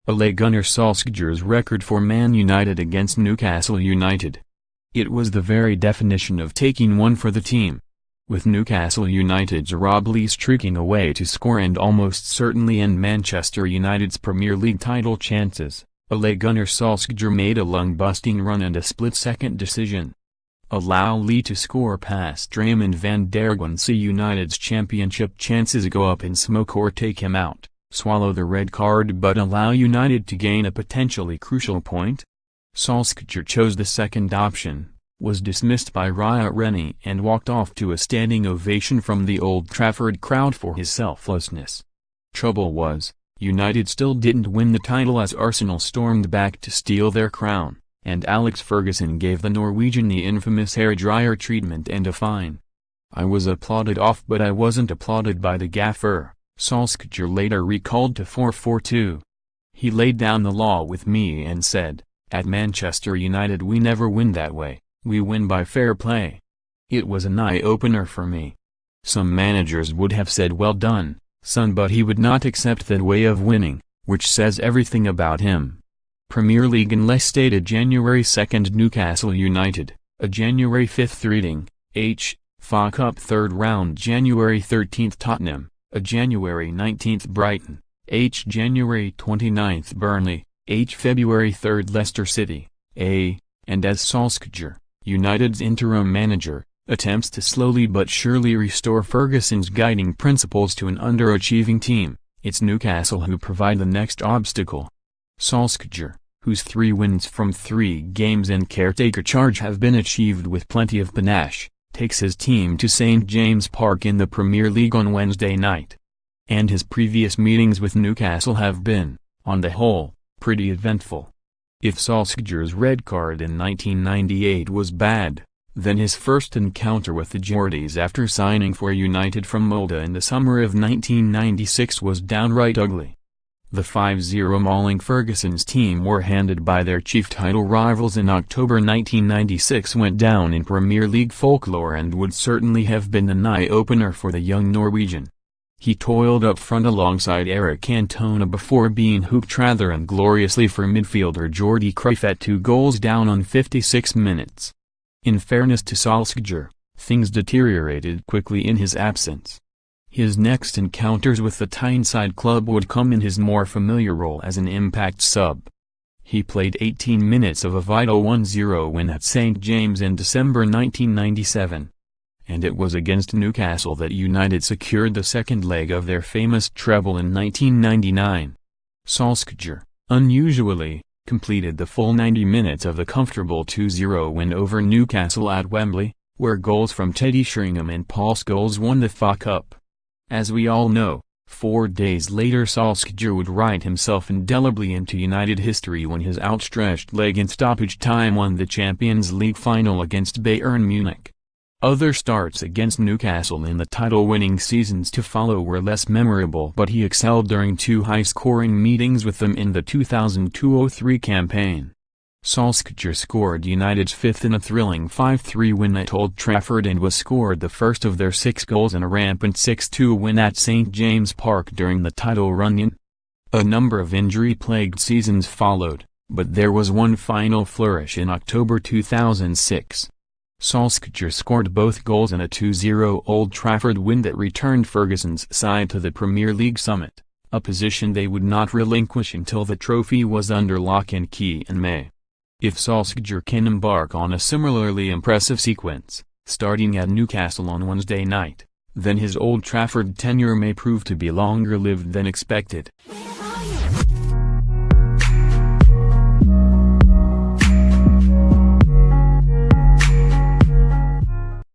Ole Gunnar Solskjaer's record for Man United against Newcastle United. It was the very definition of taking one for the team. With Newcastle United's Rob Lee streaking away to score and almost certainly end Manchester United's Premier League title chances, Ole Gunnar Solskjaer made a lung-busting run and a split-second decision. Allow Lee to score past Raimond van der Ven, see United's championship chances go up in smoke, or take him out, swallow the red card but allow United to gain a potentially crucial point? Solskjaer chose the second option, was dismissed by Uriah Rennie and walked off to a standing ovation from the Old Trafford crowd for his selflessness. Trouble was, United still didn't win the title as Arsenal stormed back to steal their crown, and Alex Ferguson gave the Norwegian the infamous hairdryer treatment and a fine. "I was applauded off, but I wasn't applauded by the gaffer," Solskjaer later recalled to FourFourTwo. "He laid down the law with me and said, 'At Manchester United we never win that way, we win by fair play.' It was an eye-opener for me. Some managers would have said, 'Well done, son,' but he would not accept that way of winning, which says everything about him." Premier League Unless stated January 2nd Newcastle United, a January 5th reading, FA Cup 3rd round January 13th Tottenham, a January 19th Brighton, January 29th Burnley, February 3rd Leicester City, and as Solskjaer, United's interim manager, attempts to slowly but surely restore Ferguson's guiding principles to an underachieving team, it's Newcastle who provide the next obstacle. Solskjaer, whose 3 wins from 3 games in caretaker charge have been achieved with plenty of panache, takes his team to St James Park in the Premier League on Wednesday night. And his previous meetings with Newcastle have been, on the whole, pretty eventful. If Solskjaer's red card in 1998 was bad, then his first encounter with the Geordies after signing for United from Molde in the summer of 1996 was downright ugly. The 5-0 mauling Ferguson's team were handed by their chief title rivals in October 1996 went down in Premier League folklore and would certainly have been an eye-opener for the young Norwegian. He toiled up front alongside Eric Cantona before being hooked rather ingloriously for midfielder Jordi Cruyff at 2 goals down on 56 minutes. In fairness to Solskjaer, things deteriorated quickly in his absence. His next encounters with the Tyneside club would come in his more familiar role as an impact sub. He played 18 minutes of a vital 1-0 win at St James in December 1997. And it was against Newcastle that United secured the second leg of their famous treble in 1999. Solskjaer, unusually, completed the full 90 minutes of the comfortable 2-0 win over Newcastle at Wembley, where goals from Teddy Sheringham and Paul Scholes won the FA Cup. As we all know, 4 days later Solskjaer would write himself indelibly into United history when his outstretched leg in stoppage time won the Champions League final against Bayern Munich. Other starts against Newcastle in the title-winning seasons to follow were less memorable, but he excelled during 2 high-scoring meetings with them in the 2002-03 campaign. Solskjaer scored United's 5th in a thrilling 5-3 win at Old Trafford and was scored the first of their 6 goals in a rampant 6-2 win at St James Park during the title run-in. A number of injury-plagued seasons followed, but there was one final flourish in October 2006. Solskjaer scored both goals in a 2-0 Old Trafford win that returned Ferguson's side to the Premier League summit, a position they would not relinquish until the trophy was under lock and key in May. If Solskjaer can embark on a similarly impressive sequence, starting at Newcastle on Wednesday night, then his Old Trafford tenure may prove to be longer-lived than expected.